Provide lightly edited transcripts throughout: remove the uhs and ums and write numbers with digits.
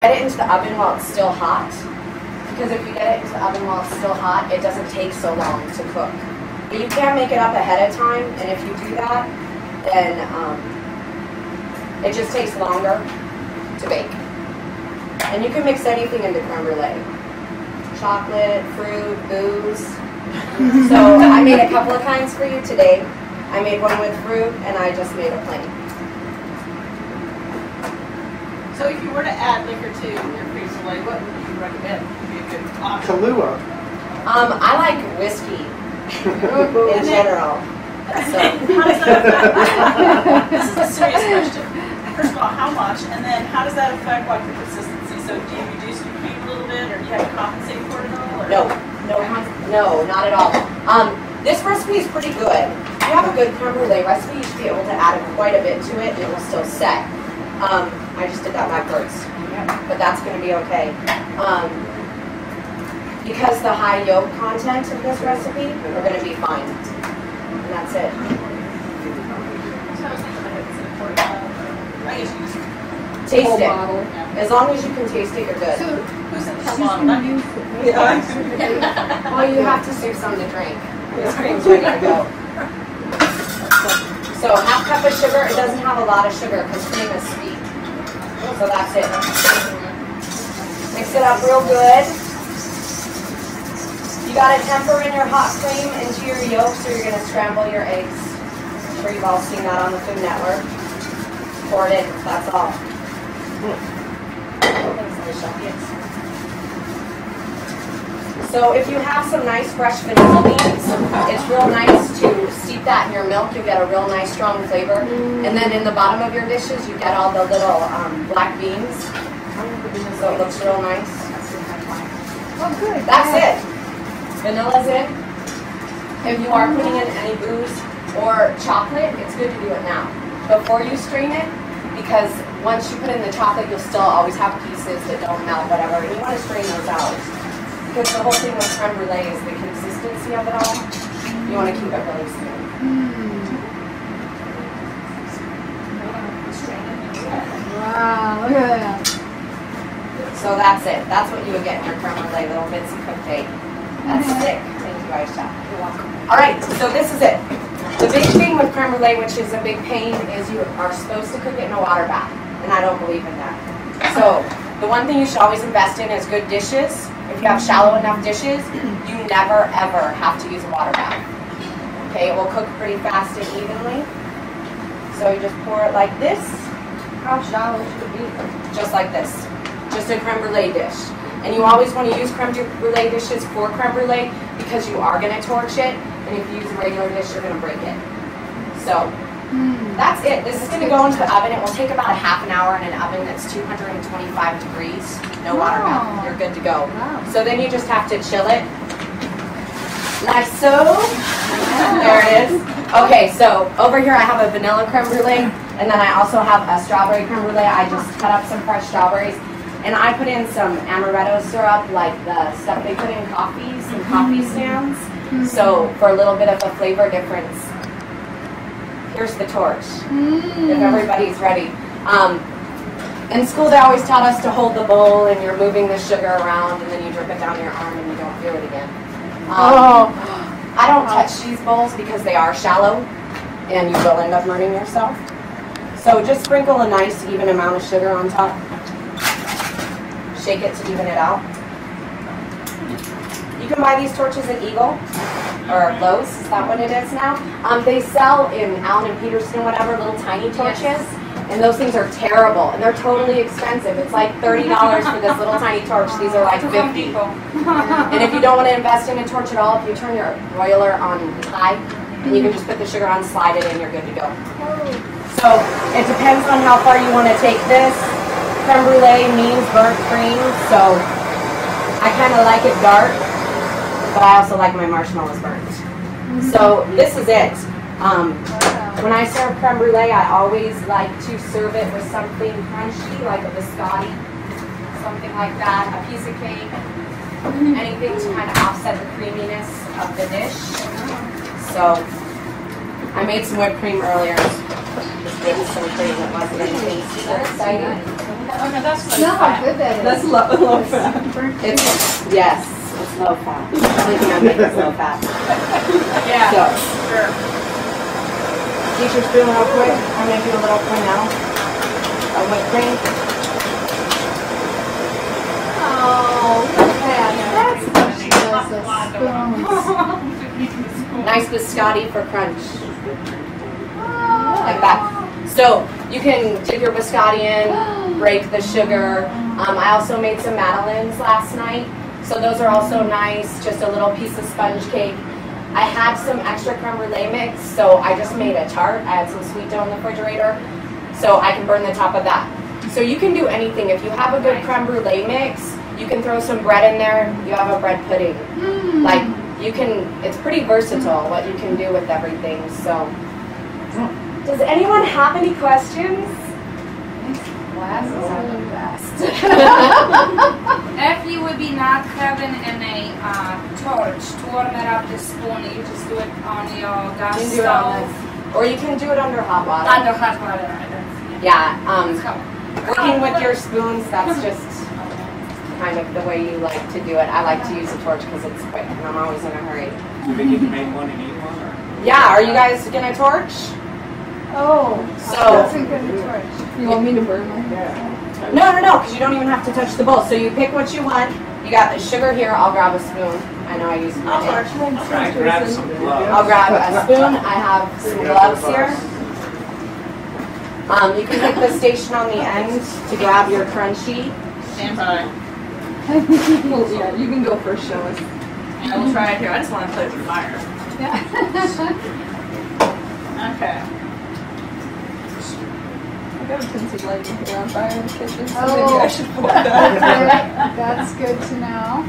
Get it into the oven while it's still hot, because if you get it into the oven while it's still hot, it doesn't take so long to cook. But you can make it up ahead of time, and if you do that, then it just takes longer to bake. And you can mix anything into creme brulee. Chocolate, fruit, booze. So I made a couple of kinds for you today. I made one with fruit, and I just made a plain. So if you were to add liquor to your creme brulee, what would you recommend would be a good option? Kahlua. I like whiskey in general. So. How does that this is a serious question. First of all, how much? And then how does that affect like the consistency? So do you reduce your cream a little bit, or do you have to compensate for it at all? Or? No, not at all. This recipe is pretty good. If you have a good creme brulee recipe, you should be able to add quite a bit to it, and it will still set. I just did that backwards, but that's going to be okay. Because the high yolk content of this recipe, we're going to be fine. And that's it. Taste it. As long as you can taste it, you're good. Well, you have to sip some to drink. This cream's ready to go. So half cup of sugar. It doesn't have a lot of sugar because cream is sweet. So that's it. Mix it up real good. You got to temper in your hot cream into your yolks, or you're going to scramble your eggs. I'm sure you've all seen that on the Food Network. Pour it in. That's all. So if you have some nice fresh vanilla beans, it's real nice to steep that in your milk. You get a real nice strong flavor. And then in the bottom of your dishes, you get all the little black beans. So it looks real nice. Oh, good. That's it. Vanilla's in. If you are putting in any booze or chocolate, it's good to do it now, before you strain it, because once you put in the chocolate, you'll still always have pieces that don't melt, whatever, and you want to strain those out. Because the whole thing with creme brulee is the consistency of it all. You want to keep it really smooth. Wow, look at that. So that's it. That's what you would get in your creme brulee, little bits of cooked egg. That's sick. Thank you, Aisha. You're welcome. All right, so this is it. The big thing with creme brulee, which is a big pain, is you are supposed to cook it in a water bath, and I don't believe in that. So the one thing you should always invest in is good dishes. If you have shallow enough dishes, you never ever have to use a water bath. Okay, it will cook pretty fast and evenly. So you just pour it like this. How shallow should it be? Just like this. Just a creme brulee dish. And you always want to use creme brulee dishes for creme brulee because you are going to torch it. And if you use a regular dish, you're going to break it. So that's it. This is going to go into the oven. It will take about a half an hour in an oven that's 225 degrees. No water bath. You're good to go. Wow. So then you just have to chill it. Like so. There it is. Okay, so over here I have a vanilla creme brulee. And then I also have a strawberry creme brulee. I just cut up some fresh strawberries. And I put in some amaretto syrup, like the stuff they put in coffees and coffee stands. So for a little bit of a flavor difference. Here's the torch, if everybody's ready. In school they always taught us to hold the bowl and you're moving the sugar around and then you drip it down your arm and you don't do it again. I don't touch these bowls because they are shallow and you will end up burning yourself. So just sprinkle a nice even amount of sugar on top. Shake it to even it out. You can buy these torches at Eagle or Lowe's. Is that what it is now? They sell in Allen and Peterson, whatever, little tiny torches. And those things are terrible. And they're totally expensive. It's like $30 for this little tiny torch. These are like $50. And if you don't want to invest in a torch at all, if you turn your broiler on high, and you can just put the sugar on, slide it in, you're good to go. So it depends on how far you want to take this. Creme brulee means burnt cream, so I kind of like it dark, but I also like my marshmallows burnt. So this is it. When I serve creme brulee, I always like to serve it with something crunchy, like a biscotti, something like that, a piece of cake, anything to kind of offset the creaminess of the dish. So I made some whipped cream earlier. Just getting some cream that wasn't anything super exciting. Okay, that's like Smell how good that is. That's low fat. It's, yes, it's low fat. Everything I make is low fat. Yeah, So, sure. use your spoon real quick. I'm going to do a little Cornell of whipped cream. Oh, look at that. That's what she does, the spoons. Nice biscotti for crunch. Oh. Like that. So you can dip your biscotti in, break the sugar. I also made some madeleines last night. So those are also nice, just a little piece of sponge cake. I had some extra creme brulee mix, so I just made a tart. I had some sweet dough in the refrigerator, so I can burn the top of that. So you can do anything. If you have a good creme brulee mix, you can throw some bread in there. You have a bread pudding. Like, you can, it's pretty versatile what you can do with everything. So, does anyone have any questions? Glasses are the best. If you would be not having a torch to warm it up the spoon, you just do it on your gas You can do it on stove. this, or you can do it under hot water. Under hot water. Yeah, working with your spoons, that's just kind of the way you like to do it. I like to use a torch because it's quick and I'm always in a hurry. Do we get to make one and eat one? Or? Yeah, are you guys gonna torch? Oh, So- that's a good torch. You want me to burn my hair? No, because you don't even have to touch the bowl. So you pick what you want. You got the sugar here, I'll grab a spoon. I know I use my I'll hand. torch. Right, grab some gloves. I'll grab a spoon. I have some gloves here. You can hit the station on the end to grab your crunchy. Stand by. Well, yeah, you can go first, show us. I will try it here. I just want to put it through fire. Okay. I got a pencil lighting here on fire in the kitchen, so Oh. maybe I should put that. That's good to know.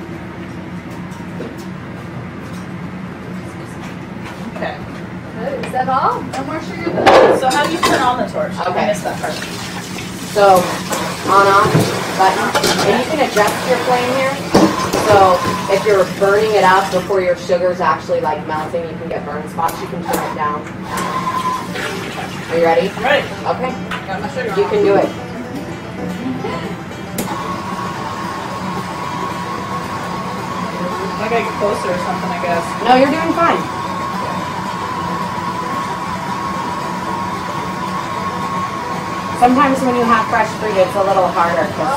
Okay. Good. Is that all? No more sugar? So how do you turn on the torch? Okay. I missed that part. So, on, button. And you can adjust your flame here. So, if you're burning it up before your sugar's actually like melting, you can get burn spots, you can turn it down. Are you ready? I'm ready. Okay. Got my sugar You on. can do it. I gotta get closer or something, I guess. No, you're doing fine. Sometimes when you have fresh fruit, it's a little harder because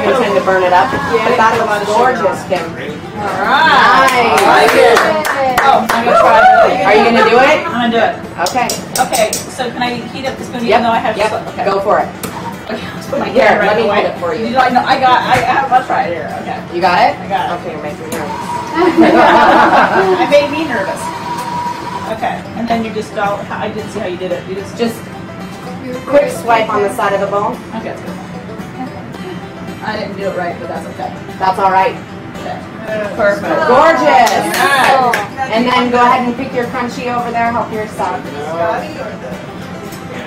you tend to burn it up. But that looks gorgeous, Kim. Alright. Nice. I like it. Oh, I'm gonna try it. Are you gonna do it? I'm gonna do it. Okay. Okay, so can I heat up the spoon Yep. even though I have Yep. okay. Go for it. Okay, let's put my Here, hand let me away. hold it for you. I know, I'll try it here. Okay. You got it? I got it. Okay, you're making me nervous. I made me nervous. Okay, and then you just go, I didn't see how you did it. You just Quick swipe on the side of the bowl. okay, that's good. I didn't do it right, but that's okay. That's all right. Okay. Perfect. Gorgeous. Alright. And then go ahead and pick your crunchy over there. Help yourself.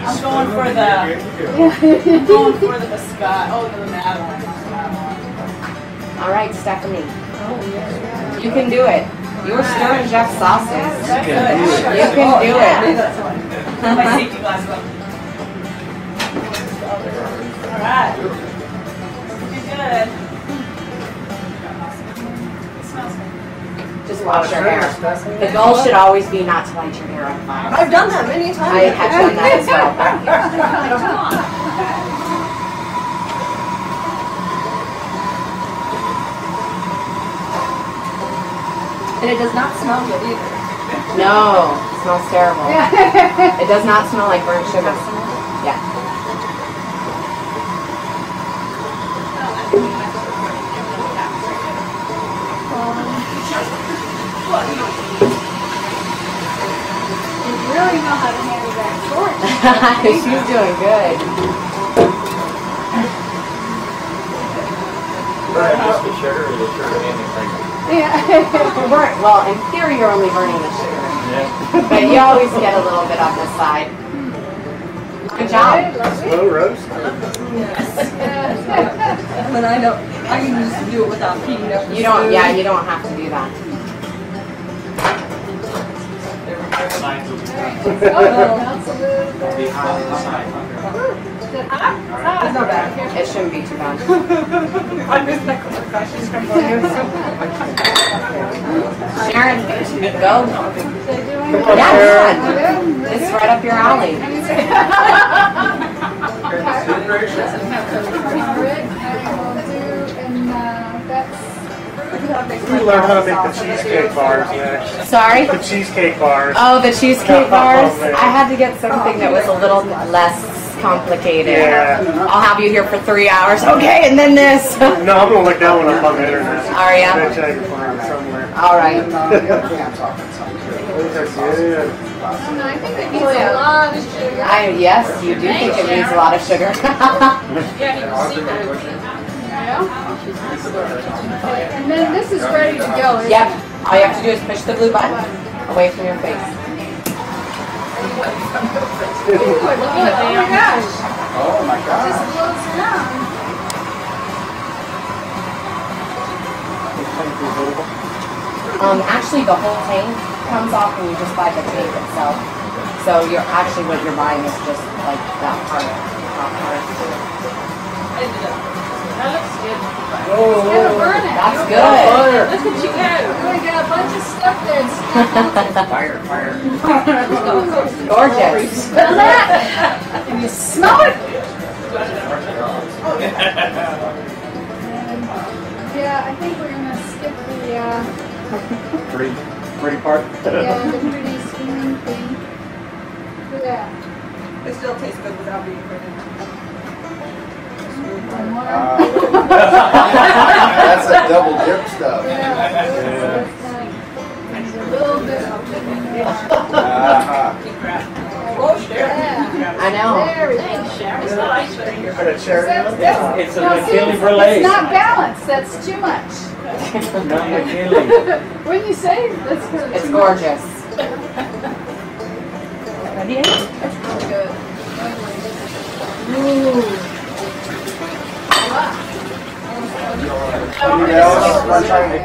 I'm going for the biscuit. Oh, the Madeline. All right, Stephanie. You can do it. You were stirring Jeff's sauces. That's You good. can do it. Put my safety glasses on. Alright. Looking good. It smells good. Just wash your hair. The goal should always be not to light your hair on fire. I've done that many times. I have done that as well. Thank you. And it does not smell good either. No, it smells terrible. It does not smell like burnt sugar. Yeah. You really know how to handle that torch. She's doing good. Burn just the sugar or the sugar and the cream? Well, in theory, you're only burning the sugar. Yeah. But you always get a little bit on the side. Good job. Slow roast. And then I can just do it without heating up the You don't, spoon. yeah, you don't have to do that. Signs will be Oh, that's a little bit. behind the side. It's not bad. It shouldn't be too bad. Sharon, go. Yeah, good. It's right up your alley. We learned how to make the cheesecake bars next. Sorry? The cheesecake bars. Oh, the cheesecake bars. I had to get something that was a little less complicated. Yeah. I'll have you here for 3 hours. Okay, and then this. No, I'm gonna look that one up on the internet. Are ya? I bet you I can find it somewhere. All right. Those are good. I think it needs a lot of sugar. Yes, you do think it needs a lot of sugar. And then this is ready to go. Isn't Yep. it? All you have to do is push the blue button away from your face. Oh my gosh. Oh my It god. just floats around. Actually, the whole tank comes off when you just buy the tank itself. So you're actually what you're buying is just like that part, top part. That looks good. It's gonna burn it. That's Look good. at you go. We got a bunch of stuff there. It's Fire, fire. Gorgeous. smell that? Can you smell it? Yeah, I think we're gonna skip the Pretty part. yeah, the pretty steaming thing. Look at that. It still tastes good without being put in. One more. That's a double dip stuff. Yeah, that's nice. A little bit of yeah. I know. There we go. It's not ice right here. For the cherry. It's a Now, see, McKinley Brulee. it's not balanced. That's too much. Not McKinley. Wouldn't you say? That's good. It's gorgeous. Ready? That's really good. Ooh. Wow. Anything else? I'm trying to